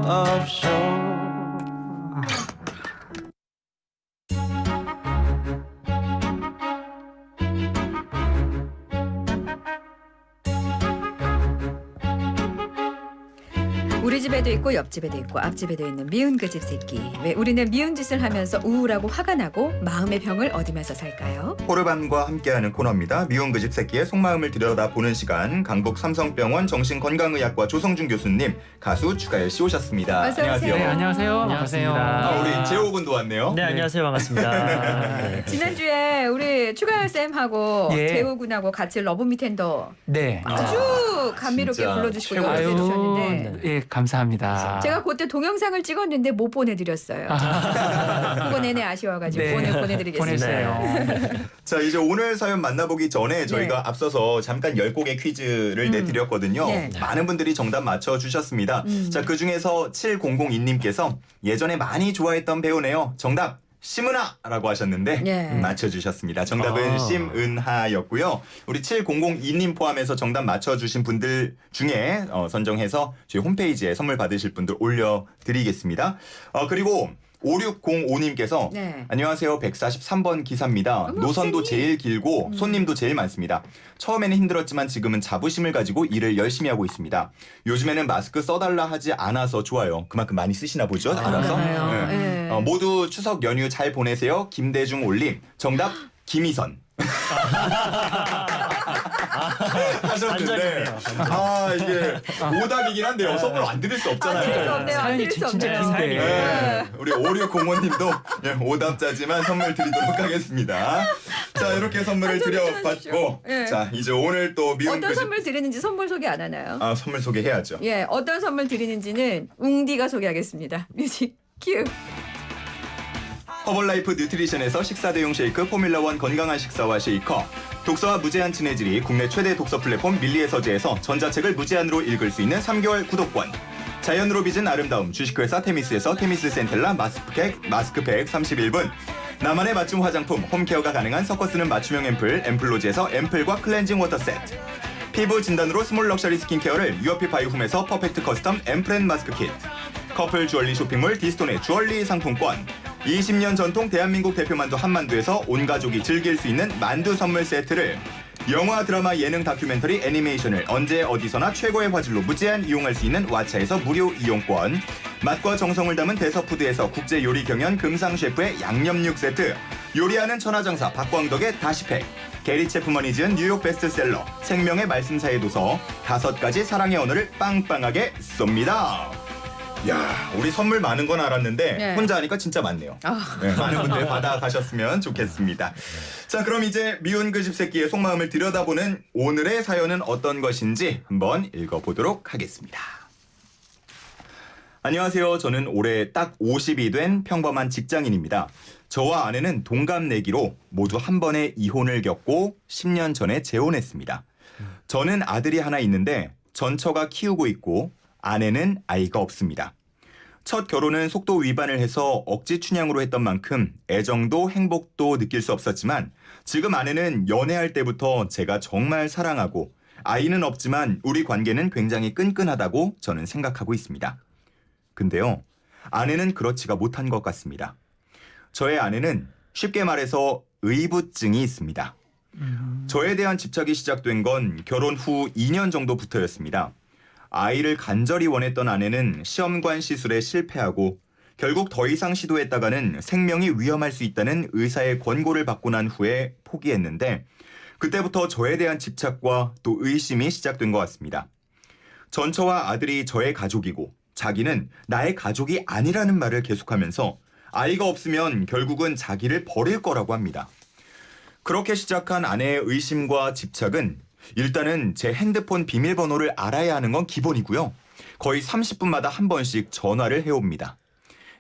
없쇼. 우리 집에도 있고 옆집에도 있고 앞집에도 있는 미운 그 집 새끼. 왜 우리는 미운 짓을 하면서 우울하고 화가 나고 마음의 병을 얻으면서 살까요? 포르밤과 함께하는 코너입니다. 미운 그 집 새끼의 속마음을 들여다보는 시간. 강북 삼성병원 정신건강의학과 조성준 교수님, 가수 추가열 씨 오셨습니다. 어서 오세요. 안녕하세요. 네, 안녕하세요. 안녕하세요. 반갑습니다. 우리 재호 군도 왔네요. 네, 안녕하세요. 반갑습니다. 네. 지난주에 우리 추가열 쌤하고 예. 재호 군하고 같이 러브미텐더 네. 아주 감미롭게 진짜 불러주시고 최고였어요. 연주해 주셨는데 예, 감사합니다. 제가 그때 동영상을 찍었는데 못 보내드렸어요. 그거 내내 아쉬워가지고 네. 보내드리겠습니다. 보냈어요. 자, 이제 오늘 사연 만나보기 전에 저희가 네. 앞서서 잠깐 10곡의 퀴즈를 내드렸거든요. 네. 많은 분들이 정답 맞춰주셨습니다. 자, 그중에서 7002님께서 예전에 많이 좋아했던 배우네요. 정답! 심은하라고 하셨는데 네. 맞춰주셨습니다. 정답은 아. 심은하였고요. 우리 7002님 포함해서 정답 맞춰주신 분들 중에 선정해서 저희 홈페이지에 선물 받으실 분들 올려드리겠습니다. 그리고 5605님께서 네. 안녕하세요. 143번 기사입니다. 어머, 노선도 선생님. 제일 길고 손님도 제일 많습니다. 처음에는 힘들었지만 지금은 자부심을 가지고 일을 열심히 하고 있습니다. 요즘에는 마스크 써달라 하지 않아서 좋아요. 그만큼 많이 쓰시나 보죠? 알아서. 그러나요? 네. 네. 모두 추석 연휴 잘 보내세요. 김대중 올림. 정답 김희선. 하셨는데 이게 오답이긴 한데요. 선물 안 드릴 수 없잖아요. 드릴 수 없네요. 안 사연이 드릴 수 진짜 없네요. 긴데. 네. 우리 5605님도 오답자지만 선물 드리도록 하겠습니다. 자, 이렇게 선물을 드려봤고 네. 자, 이제 오늘 또 미운 어떤 그 선물 드리는지 선물 소개 안 하나요? 선물 소개해야죠. 예, 어떤 선물 드리는지는 웅디가 소개하겠습니다. 뮤직 큐. 허벌라이프 뉴트리션에서 식사 대용 쉐이크 포뮬러1 건강한 식사와 쉐이커, 독서와 무제한 친해지리 국내 최대 독서 플랫폼 밀리의 서재에서 전자책을 무제한으로 읽을 수 있는 3개월 구독권, 자연으로 빚은 아름다움 주식회사 테미스에서 테미스 센텔라 마스크팩 31분, 나만의 맞춤 화장품 홈케어가 가능한 서커스는 맞춤형 앰플로지에서 앰플과 클렌징 워터 세트, 피부 진단으로 스몰 럭셔리 스킨케어를 유어피 바이홈에서 퍼펙트 커스텀 앰플앤 마스크 키트, 커플 주얼리 쇼핑몰 디스톤의 주얼리 상품권, 20년 전통 대한민국 대표 만두 한만두에서 온 가족이 즐길 수 있는 만두 선물 세트를, 영화, 드라마, 예능, 다큐멘터리, 애니메이션을 언제 어디서나 최고의 화질로 무제한 이용할 수 있는 왓챠에서 무료 이용권, 맛과 정성을 담은 대서푸드에서 국제 요리 경연 금상 셰프의 양념육 세트, 요리하는 천하장사 박광덕의 다시팩, 게리 체프먼이 지은 뉴욕 베스트셀러 생명의 말씀사의 도서 5가지 사랑의 언어를 빵빵하게 쏩니다. 야, 우리 선물 많은 건 알았는데 네. 혼자 하니까 진짜 많네요. 네, 많은 분들 받아가셨으면 좋겠습니다. 자, 그럼 이제 미운 그 집 새끼의 속마음을 들여다보는 오늘의 사연은 어떤 것인지 한번 읽어보도록 하겠습니다. 안녕하세요. 저는 올해 딱 50이 된 평범한 직장인입니다. 저와 아내는 동갑내기로 모두 한 번에 이혼을 겪고 10년 전에 재혼했습니다. 저는 아들이 하나 있는데 전처가 키우고 있고 아내는 아이가 없습니다. 첫 결혼은 속도 위반을 해서 억지 춘향으로 했던 만큼 애정도 행복도 느낄 수 없었지만 지금 아내는 연애할 때부터 제가 정말 사랑하고 아이는 없지만 우리 관계는 굉장히 끈끈하다고 저는 생각하고 있습니다. 근데요, 아내는 그렇지가 못한 것 같습니다. 저의 아내는 쉽게 말해서 의부증이 있습니다. 저에 대한 집착이 시작된 건 결혼 후 2년 정도부터였습니다. 아이를 간절히 원했던 아내는 시험관 시술에 실패하고 결국 더 이상 시도했다가는 생명이 위험할 수 있다는 의사의 권고를 받고 난 후에 포기했는데 그때부터 저에 대한 집착과 또 의심이 시작된 것 같습니다. 전처와 아들이 저의 가족이고 자기는 나의 가족이 아니라는 말을 계속하면서 아이가 없으면 결국은 자기를 버릴 거라고 합니다. 그렇게 시작한 아내의 의심과 집착은 일단은 제 핸드폰 비밀번호를 알아야 하는 건 기본이고요. 거의 30분마다 한 번씩 전화를 해옵니다.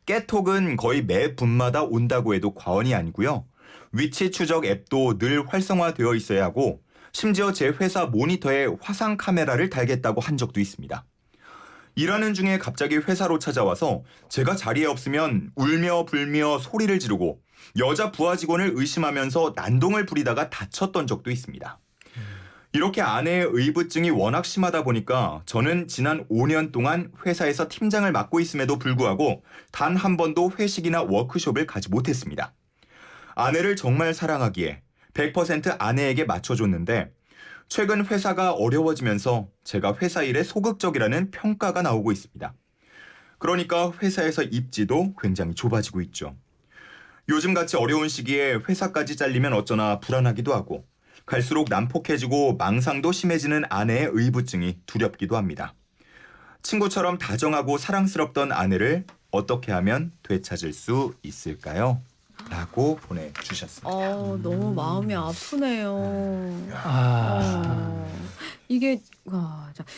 깨톡은 거의 매 분마다 온다고 해도 과언이 아니고요. 위치 추적 앱도 늘 활성화되어 있어야 하고 심지어 제 회사 모니터에 화상 카메라를 달겠다고 한 적도 있습니다. 일하는 중에 갑자기 회사로 찾아와서 제가 자리에 없으면 울며 불며 소리를 지르고 여자 부하 직원을 의심하면서 난동을 부리다가 다쳤던 적도 있습니다. 이렇게 아내의 의부증이 워낙 심하다 보니까 저는 지난 5년 동안 회사에서 팀장을 맡고 있음에도 불구하고 단 한 번도 회식이나 워크숍을 가지 못했습니다. 아내를 정말 사랑하기에 100% 아내에게 맞춰줬는데 최근 회사가 어려워지면서 제가 회사 일에 소극적이라는 평가가 나오고 있습니다. 그러니까 회사에서 입지도 굉장히 좁아지고 있죠. 요즘같이 어려운 시기에 회사까지 잘리면 어쩌나 불안하기도 하고 갈수록 난폭해지고 망상도 심해지는 아내의 의부증이 두렵기도 합니다. 친구처럼 다정하고 사랑스럽던 아내를 어떻게 하면 되찾을 수 있을까요? 라고 보내주셨습니다. 너무 마음이 아프네요. 이게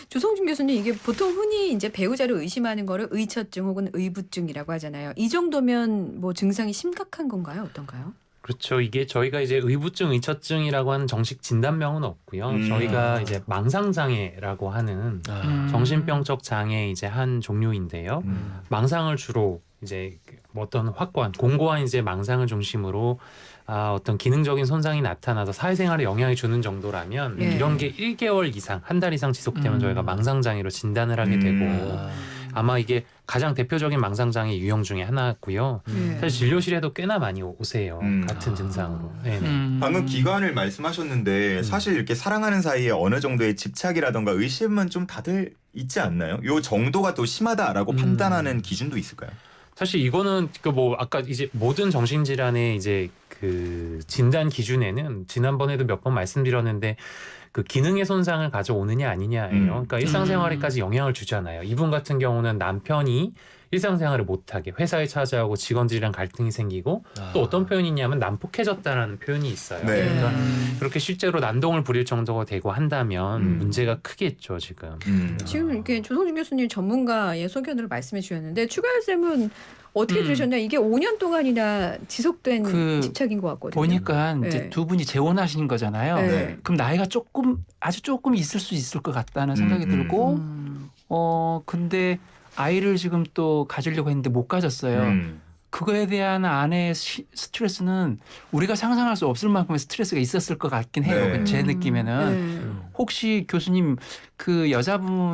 조성준 교수님 이게 보통 흔히 이제 배우자를 의심하는 거를 의처증 혹은 의부증이라고 하잖아요. 이 정도면 뭐 증상이 심각한 건가요? 어떤가요? 그렇죠. 이게 저희가 이제 의부증, 의처증이라고 하는 정식 진단명은 없고요. 저희가 이제 망상장애라고 하는 정신병적 장애 이제 한 종류인데요. 망상을 주로 이제 뭐 어떤 확고한 공고한 이제 망상을 중심으로 어떤 기능적인 손상이 나타나서 사회생활에 영향을 주는 정도라면 이런 게 1개월 이상, 한 달 이상 지속되면 저희가 망상장애로 진단을 하게 되고 아마 이게 가장 대표적인 망상장애 유형 중에 하나고요. 사실 진료실에도 꽤나 많이 오세요. 같은 증상으로. 방금 기간을 말씀하셨는데 사실 이렇게 사랑하는 사이에 어느 정도의 집착이라던가 의심은 좀 다들 있지 않나요? 요 정도가 또 심하다라고 판단하는 기준도 있을까요? 사실 이거는 그 뭐 아까 이제 모든 정신질환의 이제 그 진단 기준에는 지난번에도 몇 번 말씀드렸는데 그 기능의 손상을 가져오느냐 아니냐예요. 그러니까 일상생활에까지 영향을 주잖아요. 이분 같은 경우는 남편이 일상생활을 못하게 회사에 찾아오고 직원들이랑 갈등이 생기고 또 어떤 표현이 있냐면 난폭해졌다라는 표현이 있어요. 네. 그러니까 그렇게 실제로 난동을 부릴 정도가 되고 한다면 문제가 크겠죠 지금. 지금 이렇게 조성준 교수님 전문가의 소견을 말씀해 주셨는데 추가열 쌤은 어떻게 들으셨나요? 이게 5년 동안이나 지속된 집착인 것 같거든요. 보니까 이제 두 분이 재혼하신 거잖아요. 네. 그럼 나이가 아주 조금 있을 수 있을 것 같다는 생각이 들고, 근데 아이를 지금 또 가지려고 했는데 못 가졌어요. 그거에 대한 아내의 스트레스는 우리가 상상할 수 없을 만큼의 스트레스가 있었을 것 같긴 해요. 네. 제 느낌에는. 혹시 교수님 그 여자분,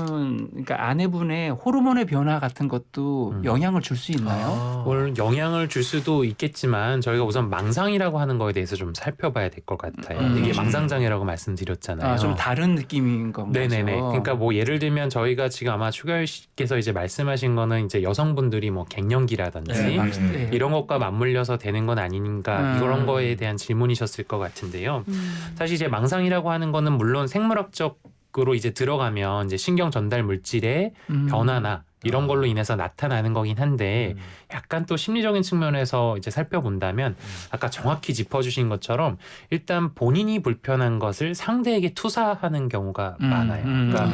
그러니까 아내분의 호르몬의 변화 같은 것도 영향을 줄 수 있나요? 물론 영향을 줄 수도 있겠지만 저희가 우선 망상이라고 하는 거에 대해서 좀 살펴봐야 될 것 같아요. 이게 망상장애라고 말씀드렸잖아요. 좀 다른 느낌인 건가요? 네네네. 그러니까 뭐 예를 들면 저희가 지금 아마 추가열 씨께서 이제 말씀하신 거는 이제 여성분들이 뭐 갱년기라든지 이런 것과 맞물려서 되는 건 아닌가 이런 거에 대한 질문이셨을 것 같은데요. 사실 이제 망상이라고 하는 거는 물론 생물학적으로 이제 들어가면 이제 신경 전달 물질의 변화나 이런 걸로 인해서 나타나는 거긴 한데 약간 또 심리적인 측면에서 이제 살펴본다면 아까 정확히 짚어주신 것처럼 일단 본인이 불편한 것을 상대에게 투사하는 경우가 많아요. 그러니까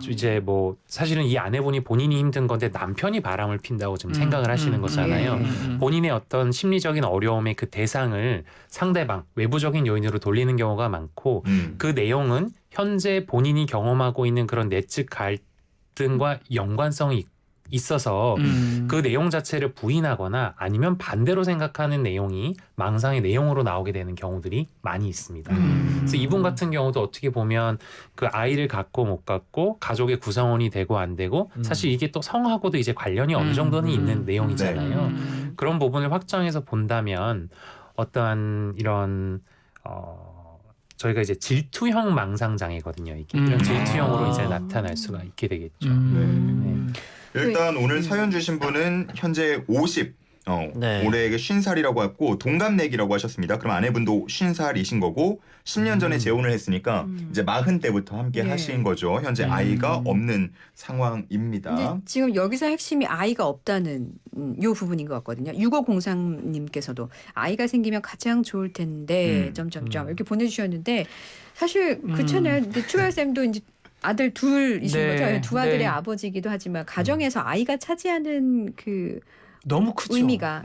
이제 뭐 사실은 이 아내분이 본인이 힘든 건데 남편이 바람을 핀다고 지금 생각을 하시는 거잖아요. 본인의 어떤 심리적인 어려움의 그 대상을 상대방 외부적인 요인으로 돌리는 경우가 많고 그 내용은 현재 본인이 경험하고 있는 그런 내적 갈등과 연관성이 있어서 그 내용 자체를 부인하거나 아니면 반대로 생각하는 내용이 망상의 내용으로 나오게 되는 경우들이 많이 있습니다. 그래서 이분 같은 경우도 어떻게 보면 그 아이를 갖고 못 갖고 가족의 구성원이 되고 안 되고 사실 이게 또 성하고도 이제 관련이 어느 정도는 있는 내용이잖아요. 그런 부분을 확장해서 본다면 어떠한 이런 저희가 이제 질투형 망상 장애거든요. 이게 이런 질투형으로 이제 나타날 수가 있게 되겠죠. 일단 오늘 사연 주신 분은 현재 50, 네. 올해 50살이라고 했고 동갑내기라고 하셨습니다. 그럼 아내분도 50살이신 거고 10년 전에 재혼을 했으니까 이제 40대부터 함께 하신 거죠. 현재 아이가 없는 상황입니다. 근데 지금 여기서 핵심이 아이가 없다는 요 부분인 것 같거든요. 6503님께서도 아이가 생기면 가장 좋을 텐데 점점점 이렇게 보내주셨는데 사실 그렇잖아요. 근데 추가열 쌤도 이제 아들 둘이신 거죠. 두 아들의 아버지이기도 하지만 가정에서 아이가 차지하는 그 너무 크죠. 의미가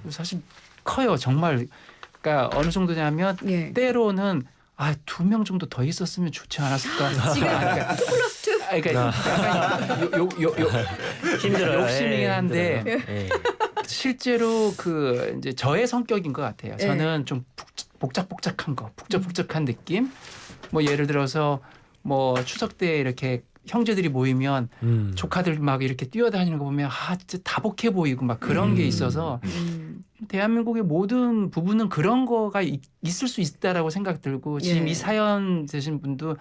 사실 커요. 정말. 그러니까 어느 정도냐면 때로는 2명 정도 더 있었으면 좋지 않았을까. 지금 2 플러스 2? 그러니까 힘들어요. 욕심이긴 한데 실제로 그 이제 저의 성격인 것 같아요. 저는 좀 복작복작한 거, 북적북적한 느낌. 뭐 예를 들어서 뭐 추석 때 이렇게 형제들이 모이면 조카들 막 이렇게 뛰어다니는 거 보면 진짜 다복해 보이고 막 그런 게 있어서 대한민국의 모든 부분은 그런 거가 있을 수 있다라고 생각 들고 지금 예. 이 사연 되신 분도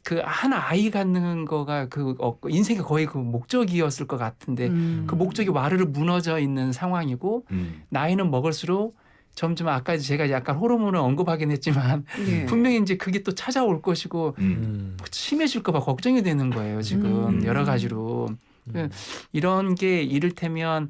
그 한 아이 갖는 거가 그 인생의 거의 그 목적이었을 것 같은데 그 목적이 와르르 무너져 있는 상황이고 나이는 먹을수록 점점 아까 제가 약간 호르몬을 언급하긴 했지만 예. 분명히 이제 그게 또 찾아올 것이고 심해질까 봐 걱정이 되는 거예요. 지금 여러 가지로. 이런 게 이를테면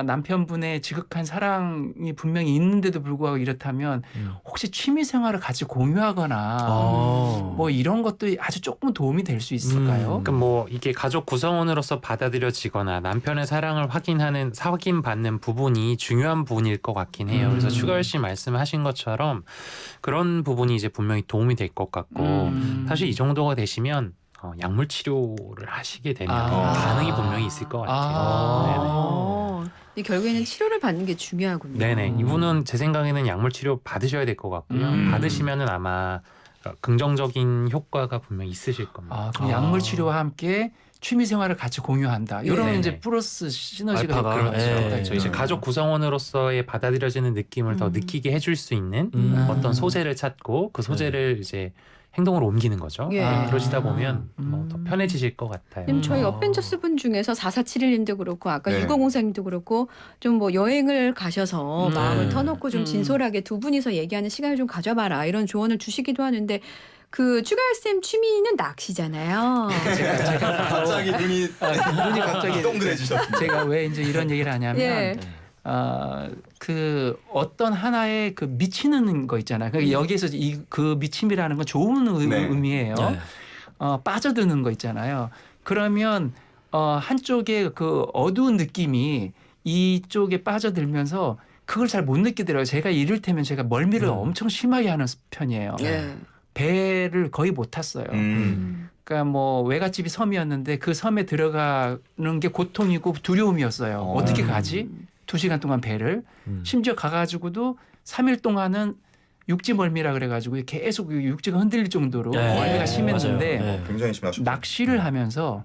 남편분의 지극한 사랑이 분명히 있는데도 불구하고 이렇다면 혹시 취미 생활을 같이 공유하거나 뭐 이런 것도 아주 조금 도움이 될 수 있을까요? 그러니까 뭐 이게 가족 구성원으로서 받아들여지거나 남편의 사랑을 확인받는 부분이 중요한 부분일 것 같긴 해요. 그래서 추가열 씨 말씀하신 것처럼 그런 부분이 이제 분명히 도움이 될 것 같고 사실 이 정도가 되시면 약물 치료를 하시게 되면 반응이 분명히 있을 것 같아요. 근데 결국에는 치료를 받는 게 중요하군요. 네네. 이분은 제 생각에는 약물 치료 받으셔야 될 것 같고요. 받으시면은 아마 긍정적인 효과가 분명히 있으실 겁니다. 그럼 약물 치료와 함께 취미 생활을 같이 공유한다. 이런 네네. 이제 플러스 시너지가 알파가, 그렇죠. 예. 그렇죠. 이제 가족 구성원으로서의 받아들여지는 느낌을 더 느끼게 해줄 수 있는 어떤 소재를 찾고 그 소재를 이제 행동으로 옮기는 거죠. 예. 그러시다 보면 뭐 더 편해지실 것 같아요. 지금 저희 어벤져스 분 중에서 4471님도 그렇고 아까 네. 6504님도 그렇고 좀 뭐 여행을 가셔서 마음을 터놓고 좀 진솔하게 두 분이서 얘기하는 시간을 좀 가져봐라 이런 조언을 주시기도 하는데 그 추가열쌤 취미는 낚시잖아요. 갑자기 눈이 갑자기 동그래지셨습니다. 제가 왜 이제 이런 얘기를 하냐면 예. 그 어떤 하나의 그 미치는 거 있잖아요. 그러니까 여기에서 그 미침이라는 건 좋은 의미예요. 네. 빠져드는 거 있잖아요. 그러면 한쪽에 그 어두운 느낌이 이쪽에 빠져들면서 그걸 잘 못 느끼더라고요. 제가 이를테면 제가 멀미를 엄청 심하게 하는 편이에요. 예. 배를 거의 못 탔어요. 그러니까 뭐 외갓집이 섬이었는데 그 섬에 들어가는 게 고통이고 두려움이었어요. 어떻게 가지? 2시간 동안 배를 심지어 가가지고도 3일 동안은 육지 멀미라 그래가지고 계속 육지가 흔들릴 정도로 멀미가 심했는데 맞아요. 예. 굉장히 심하셨죠. 낚시를 하면서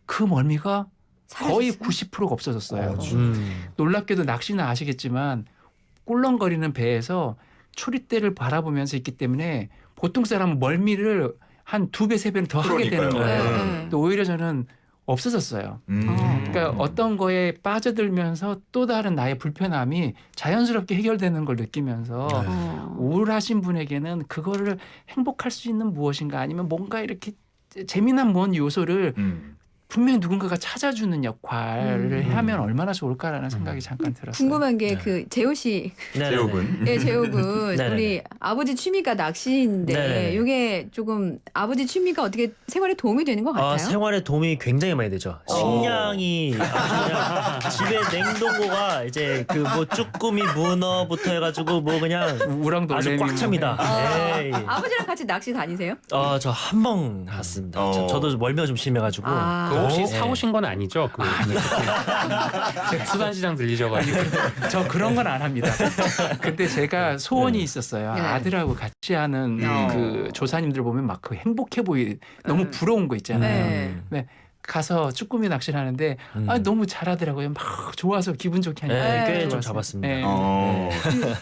그 멀미가 거의 사라졌어요? 90%가 없어졌어요. 음. 놀랍게도 낚시는 아시겠지만 꿀렁거리는 배에서 초리대를 바라보면서 있기 때문에 보통 사람은 멀미를 한 2배, 3배는 더 하게 되는 그러니까요. 거예요. 네. 근데 오히려 저는 없어졌어요. 그러니까 어떤 거에 빠져들면서 또 다른 나의 불편함이 자연스럽게 해결되는 걸 느끼면서 우울하신 분에게는 그거를 행복할 수 있는 무엇인가 아니면 뭔가 이렇게 재미난 뭔 요소를 분명히 누군가가 찾아주는 역할을 하면 얼마나 좋을까라는 생각이 잠깐 들었어요. 궁금한 게 그 재호 씨, 재호군. 네, 재호 군, 네네네. 우리 아버지 취미가 낚시인데 네네네. 이게 조금 아버지 취미가 어떻게 생활에 도움이 되는 것 같아요? 생활에 도움이 굉장히 많이 되죠. 식량이 아주 그냥 집에 냉동고가 이제 그 뭐 쭈꾸미 문어부터 해가지고 뭐 그냥 아주 꽉 찹니다. 에이. 아버지랑 같이 낚시 다니세요? 저 한 번 갔습니다. 저도 멀미가 좀 심해가지고. 그거 혹시 네. 사오신 건 아니죠? 그 수산시장 들리셔가지고. 저 그런 건 안 합니다. 근데 제가 소원이 있었어요. 네. 아들하고 같이 하는 그 조사님들 보면 막 그 행복해 너무 부러운 거 있잖아요. 네. 가서 쭈꾸미 낚시를 하는데 너무 잘하더라고요. 막 좋아서 기분 좋게 하니까. 네, 꽤 좋았어요. 좀 잡았습니다. 네.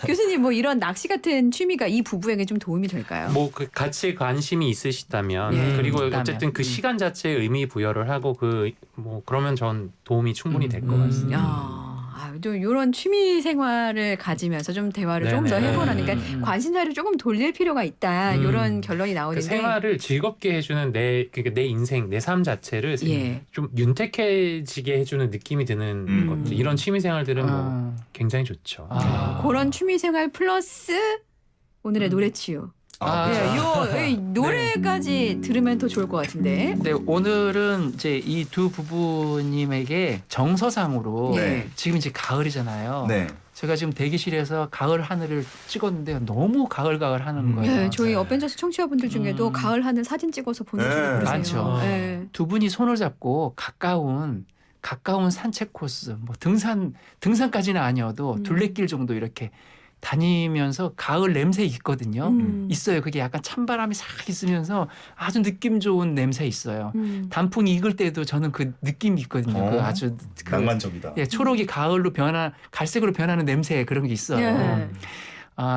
교수님 뭐 이런 낚시 같은 취미가 이 부부에게 좀 도움이 될까요? 뭐 그 같이 관심이 있으시다면 예. 그리고 있다면. 어쨌든 그 시간 자체에 의미 부여를 하고 그 뭐 그러면 전 도움이 충분히 될 것 같습니다. 또 이런 취미 생활을 가지면서 좀 대화를 조금 더 네네. 해보라는 그러니까 관심사를 조금 돌릴 필요가 있다 이런 결론이 그 나오는데 생활을 즐겁게 해주는 그러니까 내 인생, 내 삶 자체를 예. 좀 윤택해지게 해주는 느낌이 드는 것들 이런 취미 생활들은 뭐 굉장히 좋죠. 그런 취미 생활 플러스 오늘의 노래 치유. 이 노래까지 들으면 더 좋을 것 같은데. 네, 오늘은 이제 이 두 부부님에게 정서상으로 네. 지금 이제 가을이잖아요. 네. 제가 지금 대기실에서 가을 하늘을 찍었는데 너무 가을가을 하는 거예요. 네, 저희 어벤져스 청취자분들 중에도 가을 하늘 사진 찍어서 보내주고 네. 그러세요. 많죠. 네. 두 분이 손을 잡고 가까운 산책 코스, 뭐 등산까지는 아니어도 둘레길 정도 이렇게 다니면서 가을 냄새 있거든요. 있어요. 그게 약간 찬바람이 싹 있으면서 아주 느낌 좋은 냄새 있어요. 단풍이 익을 때도 저는 그 느낌이 있거든요. 그 아주 낭만적이다. 예, 초록이 가을로 갈색으로 변하는 냄새 그런 게 있어요. 네.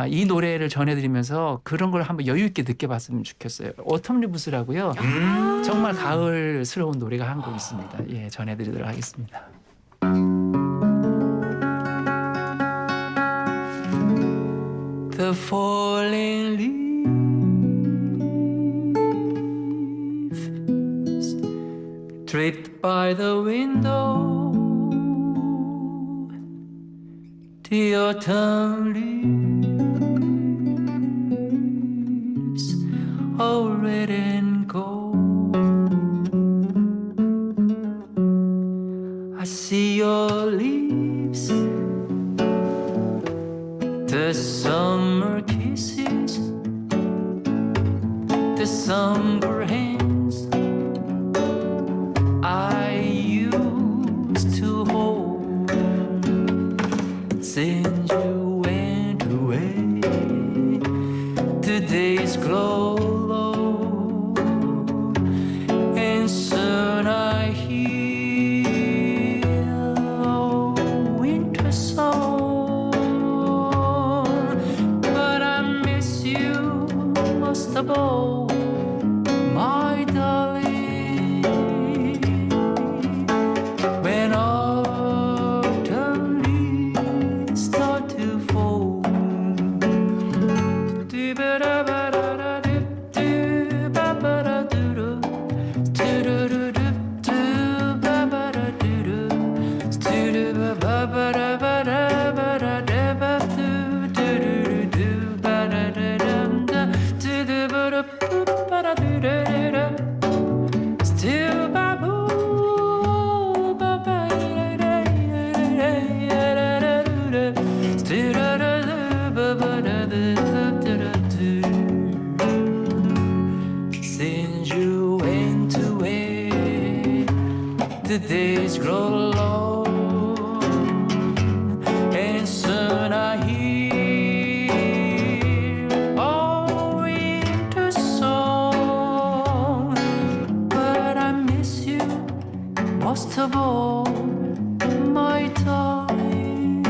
이 노래를 전해드리면서 그런 걸 한번 여유 있게 느껴봤으면 좋겠어요. 오텀 리브스라고요. 정말 가을스러운 노래가 한 곡 있습니다. 예, 전해드리도록 하겠습니다. The falling leaves draped by the window, the autumn leaves all red and gold. I see your leaves, the summer kisses, the somber hands I used to hold since you went away. The days grow low, and soon I hear a winter song. But I miss you most of all, my darling. When autumn leaves start to fall, since you went away, the days grow long, and soon I hear a winter song. But I miss you most of all, my darling.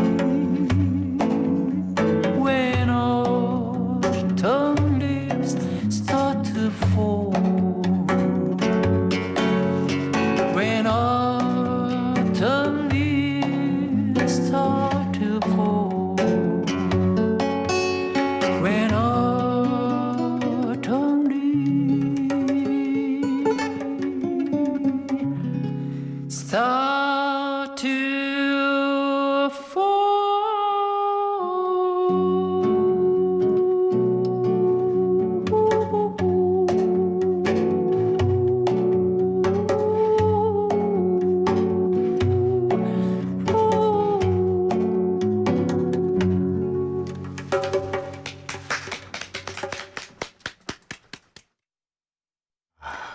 When autumn leaves start to fall, when autumn leaves start to fall, when autumn leaves start to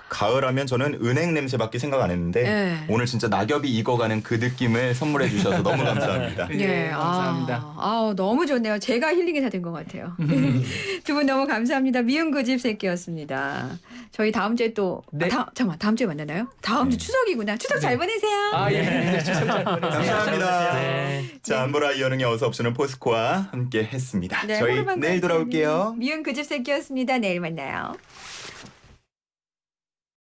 가을하면 저는 은행 냄새밖에 생각 안 했는데 네. 오늘 진짜 낙엽이 익어가는 그 느낌을 선물해 주셔서 너무 감사합니다. 예, 감사합니다. 너무 좋네요. 제가 힐링이 다 된 것 같아요. 두 분 너무 감사합니다. 미운 그 집 새끼였습니다. 저희 다음 주에 또 네. 잠깐만 다음 주에 만나나요? 다음 주 추석이구나. 추석 잘 보내세요. 아, 예. 추석 잘 보내세요. 감사합니다. 네. 자, 안보라 이현웅의 어서 없이는 포스코와 함께 했습니다. 네, 저희 호르반 내일 돌아올게요. 미운 그 집 새끼였습니다. 내일 만나요.